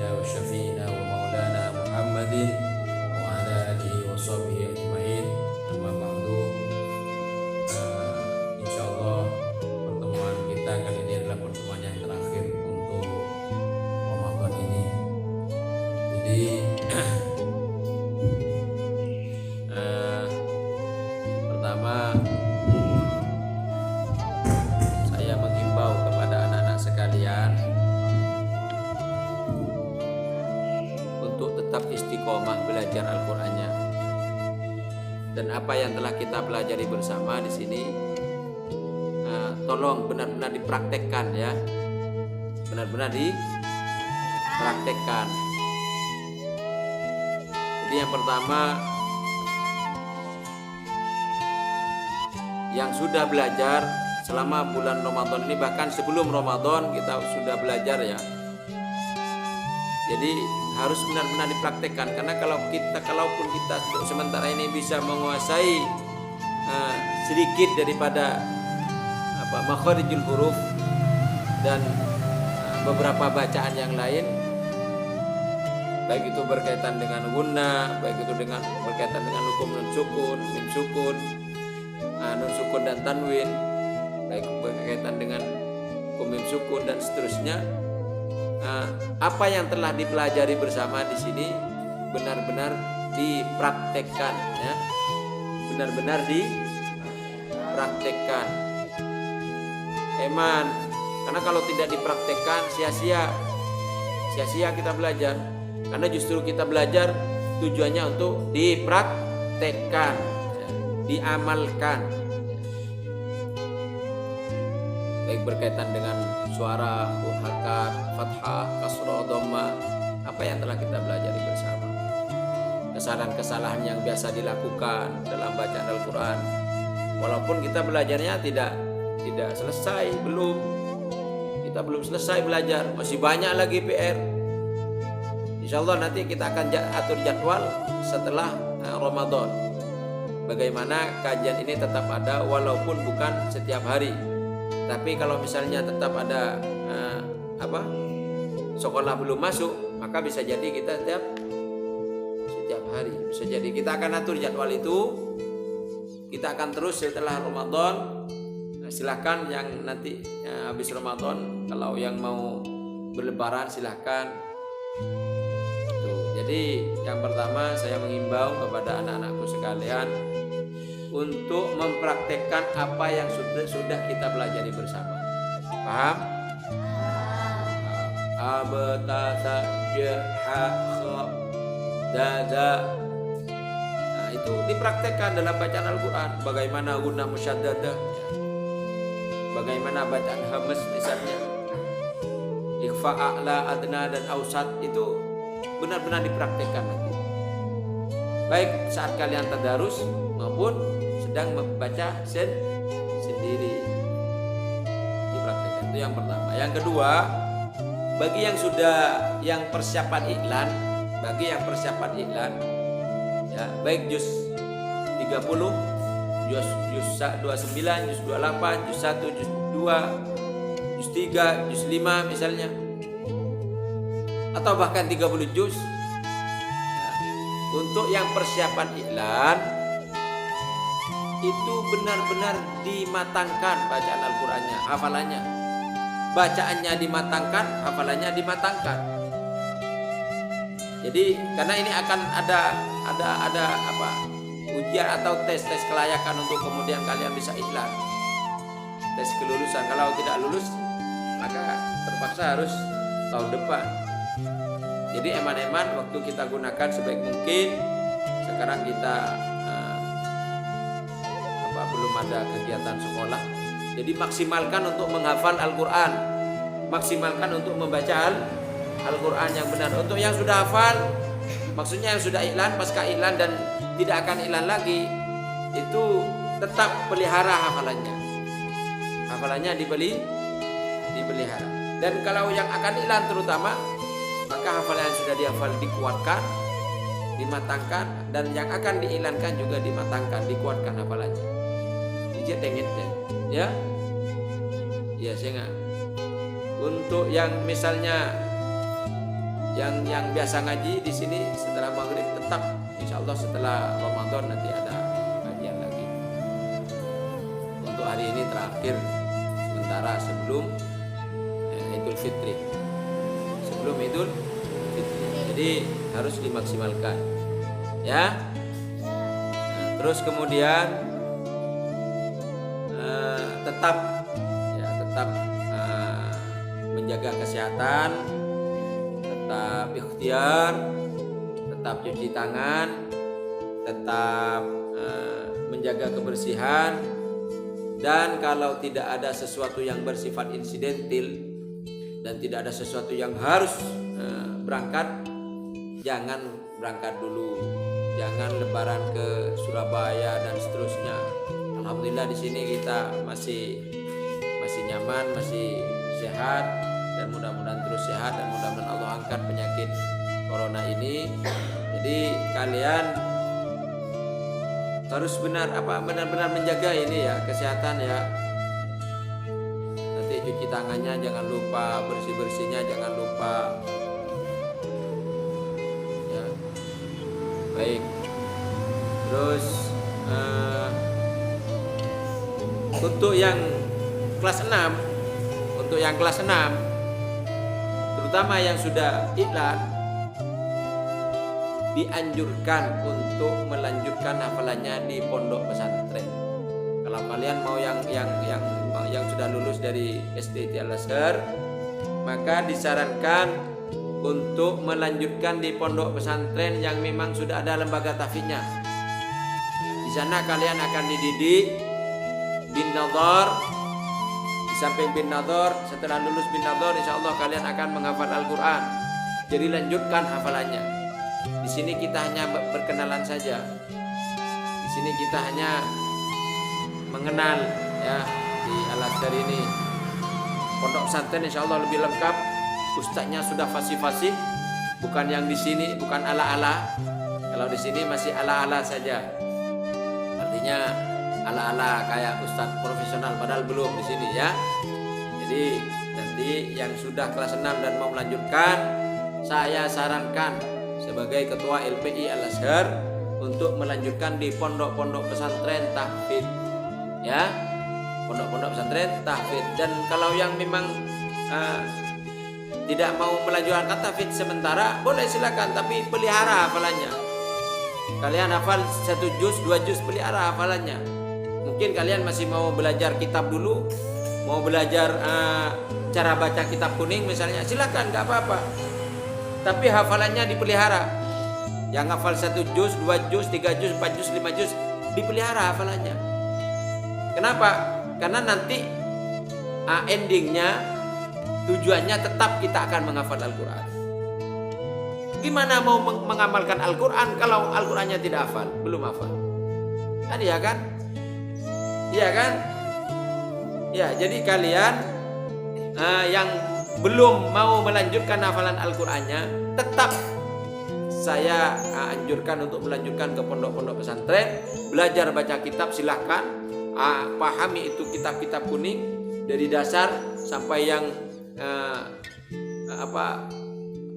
habibina wa syafiina wa maulana Muhammadin wa ala alihi wa sahbihi ajma'in. Amma ba'du. Insyaallah pertemuan kita kali ini adalah pertemuan yang terakhir untuk Ramadan ini. Jadi pertama saya menghimbau kepada anak-anak sekalian untuk tetap istiqomah belajar Al-Qur'annya. Dan apa yang telah kita pelajari bersama di sini tolong benar-benar dipraktekkan ya. Benar-benar dipraktekkan. Jadi yang pertama, yang sudah belajar selama bulan Ramadan ini, bahkan sebelum Ramadan kita sudah belajar ya. Jadi harus benar-benar dipraktekkan, karena kalaupun kita untuk sementara ini bisa menguasai sedikit daripada makharijul huruf dan beberapa bacaan yang lain, baik itu berkaitan dengan guna, baik itu berkaitan dengan hukum nun sukun, mim sukun, nun sukun dan tanwin, baik berkaitan dengan hukum mim sukun dan seterusnya. Apa yang telah dipelajari bersama di sini benar-benar dipraktekkan ya. Benar-benar dipraktekkan. Eman, karena kalau tidak dipraktekkan sia-sia kita belajar. Karena justru kita belajar tujuannya untuk dipraktekkan, ya, diamalkan. Baik berkaitan dengan suara, harokat, fathah, kasrah, dhamma, apa yang telah kita pelajari bersama. Kesalahan-kesalahan yang biasa dilakukan dalam bacaan Al-Quran, walaupun kita belajarnya tidak selesai, kita belum selesai belajar, masih banyak lagi PR. Insyaallah nanti kita akan atur jadwal setelah Ramadan. Bagaimana kajian ini tetap ada walaupun bukan setiap hari. Tapi kalau misalnya tetap ada sekolah belum masuk, maka bisa jadi kita setiap hari. Bisa jadi kita akan atur jadwal itu. Kita akan terus setelah Ramadan. Silahkan yang nanti habis Ramadan, kalau yang mau berlebaran silahkan. Jadi yang pertama saya mengimbau kepada anak-anakku sekalian untuk mempraktekkan apa yang sudah kita pelajari bersama. Paham? Abtasa jaha kha dada. Nah, itu dipraktekkan dalam bacaan Al-Quran. Bagaimana guna musyaddadah, bagaimana bacaan hamas misalnya, ikhfa a'la, adna dan ausat, itu benar-benar dipraktekkan nanti. Baik saat kalian tadarus maupun sedang membaca sendiri, dipraktekkan. Itu yang pertama. Yang kedua, bagi yang persiapan iklan, ya, baik juz 30, juz 29, juz 28, juz 1, juz 2, juz 3, juz 5 misalnya, atau bahkan 30 juz. Untuk yang persiapan iklan itu benar-benar dimatangkan bacaan Al-Qur'annya, hafalannya. Bacaannya dimatangkan, hafalannya dimatangkan. Jadi karena ini akan ada ujian atau tes kelayakan untuk kemudian kalian bisa iklan. Tes kelulusan. Kalau tidak lulus maka terpaksa harus tahun depan. Jadi eman-eman waktu kita gunakan sebaik mungkin. Sekarang kita belum ada kegiatan sekolah. Jadi maksimalkan untuk menghafal Al-Quran, maksimalkan untuk membaca Al-Quran yang benar. Untuk yang sudah hafal, maksudnya yang sudah iklan, pasca iklan dan tidak akan iklan lagi, itu tetap pelihara hafalannya. Hafalannya dipelihara. Dan kalau yang akan iklan terutama, maka hafalan yang sudah dihafal dikuatkan, dimatangkan, dan yang akan diiklankan juga dimatangkan, dikuatkan hafalannya. Ya, saya nggak. Untuk yang misalnya yang biasa ngaji di sini setelah maghrib tetap insya Allah setelah Ramadan nanti ada kajian lagi. Untuk hari ini terakhir sementara sebelum Idul Fitri. Sebelum Idul Fitri. Jadi harus dimaksimalkan. Ya. Nah, terus kemudian tetap menjaga kesehatan, tetap ikhtiar, tetap cuci tangan, tetap menjaga kebersihan, dan kalau tidak ada sesuatu yang bersifat insidentil dan tidak ada sesuatu yang harus berangkat, jangan berangkat dulu, jangan lebaran ke Surabaya dan seterusnya. Alhamdulillah di sini kita masih nyaman, masih sehat, dan mudah-mudahan terus sehat, dan mudah-mudahan Allah angkat penyakit corona ini. Jadi kalian harus benar-benar menjaga ini ya, kesehatan ya. Nanti cuci tangannya jangan lupa, bersih-bersihnya jangan lupa. Ya. Baik. Terus untuk yang kelas 6, terutama yang sudah iklan, dianjurkan untuk melanjutkan hafalannya di pondok pesantren. Kalau kalian mau yang sudah lulus dari SD Al-Azhar, maka disarankan untuk melanjutkan di pondok pesantren yang memang sudah ada lembaga tahfidznya. Di sana kalian akan dididik bin nadhar. Di samping bin nadhar, setelah lulus bin nadhar, insya Allah kalian akan menghafal Al-Quran. Jadi lanjutkan hafalannya. Di sini kita hanya berkenalan saja. Di sini kita hanya mengenal ya di Al-Azhar ini. Pondok pesantren insya Allah lebih lengkap. Ustadznya sudah fasih-fasih, bukan yang di sini, bukan ala-ala. Kalau di sini masih ala-ala saja. Artinya ala-ala kayak ustadz profesional, padahal belum di sini ya. Jadi nanti yang sudah kelas 6 dan mau melanjutkan, saya sarankan sebagai ketua LPI Al-Azhar untuk melanjutkan di pondok-pondok pesantren tahfidz ya, pondok-pondok pesantren tahfidz. Dan kalau yang memang tidak mau melanjutkan tahfidz sementara, boleh silakan, tapi pelihara hafalannya. Kalian hafal 1 juz, 2 juz, pelihara hafalannya. Mungkin kalian masih mau belajar kitab dulu, mau belajar cara baca kitab kuning misalnya, silakan, nggak apa-apa. Tapi hafalannya dipelihara. Yang hafal 1 juz, 2 juz, 3 juz, 4 juz, 5 juz, dipelihara hafalannya. Kenapa? Karena nanti endingnya, tujuannya tetap kita akan menghafal Al-Quran. Gimana mau mengamalkan Al-Quran kalau Al-Qurannya tidak hafal, belum hafal? Kan ya kan? Iya kan? Ya, jadi kalian yang belum mau melanjutkan hafalan Al-Qurannya, tetap saya anjurkan untuk melanjutkan ke pondok-pondok pesantren. Belajar baca kitab silahkan, pahami itu kitab-kitab kuning dari dasar sampai yang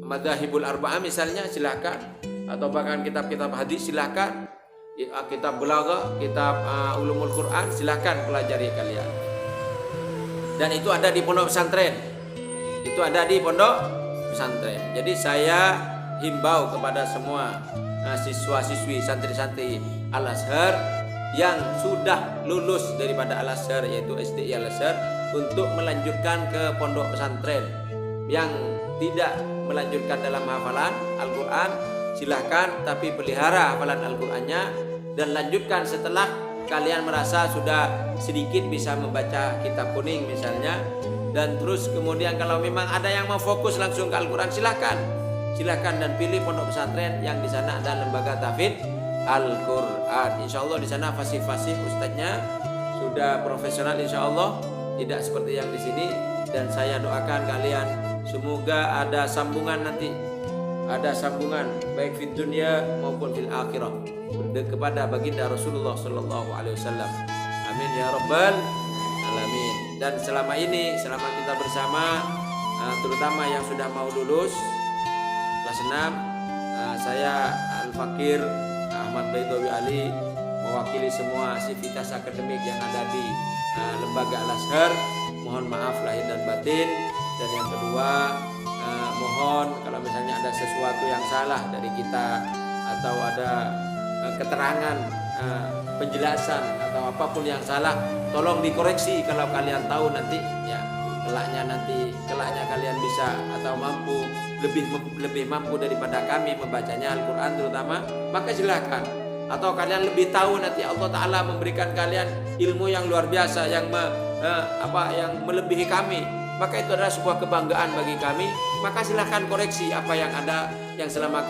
Madzhabul Arba'ah misalnya, silahkan. Atau bahkan kitab-kitab hadis silahkan, kitab Balaghah, kitab Ulumul Quran, silahkan pelajari kalian. Dan itu ada di pondok pesantren. Itu ada di pondok pesantren. Jadi saya himbau kepada semua siswa-siswi, santri-santri Al-Azhar yang sudah lulus daripada Al-Azhar, yaitu SD Al-Azhar, untuk melanjutkan ke pondok pesantren. Yang tidak melanjutkan dalam hafalan Al-Quran, silahkan, tapi pelihara hafalan Al-Qurannya dan lanjutkan setelah kalian merasa sudah sedikit bisa membaca kitab kuning misalnya. Dan terus kemudian kalau memang ada yang mau fokus langsung ke Al-Quran, silahkan dan pilih pondok pesantren yang di sana ada lembaga tahfidz Al-Quran. Insya Allah di sana fasih-fasih, ustadznya sudah profesional, insya Allah tidak seperti yang di sini. Dan saya doakan kalian semoga ada sambungan nanti, ada sambungan baik di dunia maupun di akhirah kepada baginda Rasulullah Sallallahu Alaihi Wasallam. Amin ya Rabbal Alamin. Dan selama ini, selama kita bersama, terutama yang sudah mau lulus, Kelas 6 saya Al-Fakir Ahmad Baidawi Ali mewakili semua sivitas akademik yang ada di lembaga Al-Azhar. Mohon maaf lahir dan batin. Dan yang kedua, mohon kalau misalnya ada sesuatu yang salah dari kita atau ada keterangan, penjelasan atau apapun yang salah, tolong dikoreksi kalau kalian tahu nanti ya. Kelaknya kalian bisa atau mampu lebih mampu daripada kami membacanya Al-Quran terutama, maka silakan. Atau kalian lebih tahu nanti Allah Ta'ala memberikan kalian ilmu yang luar biasa yang melebihi kami, maka itu adalah sebuah kebanggaan bagi kami. Maka silakan koreksi apa yang ada yang salah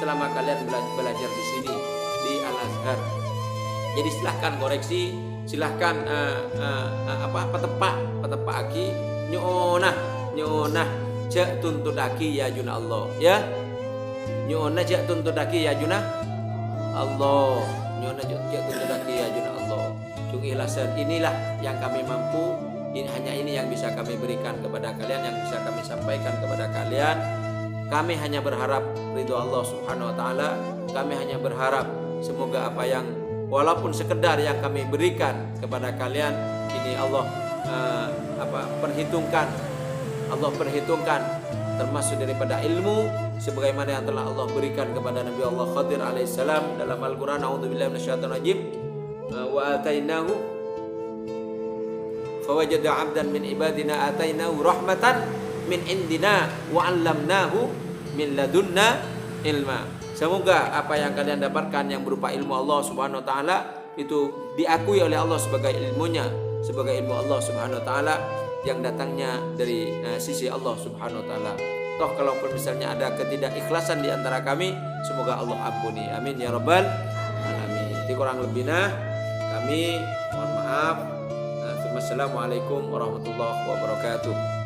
selama kalian belajar di sini di Al-Azhar. Jadi silahkan koreksi, silahkan petepak aki nyonah cek tuntut aki ya juna Allah ya, nyonah cek tuntut aki ya juna Allah, nyonah cek tuntut aki ya juna Allah. Cung ikhlasan inilah yang kami mampu, hanya ini yang bisa kami berikan kepada kalian, yang bisa kami sampaikan kepada kalian. Kami hanya berharap ridho Allah Subhanahu wa taala. Kami hanya berharap semoga apa yang walaupun sekedar yang kami berikan kepada kalian ini Allah perhitungkan termasuk daripada ilmu sebagaimana yang telah Allah berikan kepada Nabi Allah Khadir alaihissalam dalam Al-Quran. A'udzubillahi minasyaitonir rajim. Wa atainahu fawajada 'abdan min ibadina atainahu rahmatan min indina wa 'allamnahu min ladunna ilma. Semoga apa yang kalian dapatkan yang berupa ilmu Allah Subhanahu wa taala itu diakui oleh Allah sebagai ilmunya, sebagai ilmu Allah Subhanahu wa taala yang datangnya dari sisi Allah Subhanahu wa taala. Toh kalaupun misalnya ada ketidakikhlasan di antara kami, semoga Allah ampuni. Amin ya rabbal alamin. Jadi kurang lebihnya kami mohon maaf. Assalamualaikum warahmatullahi wabarakatuh.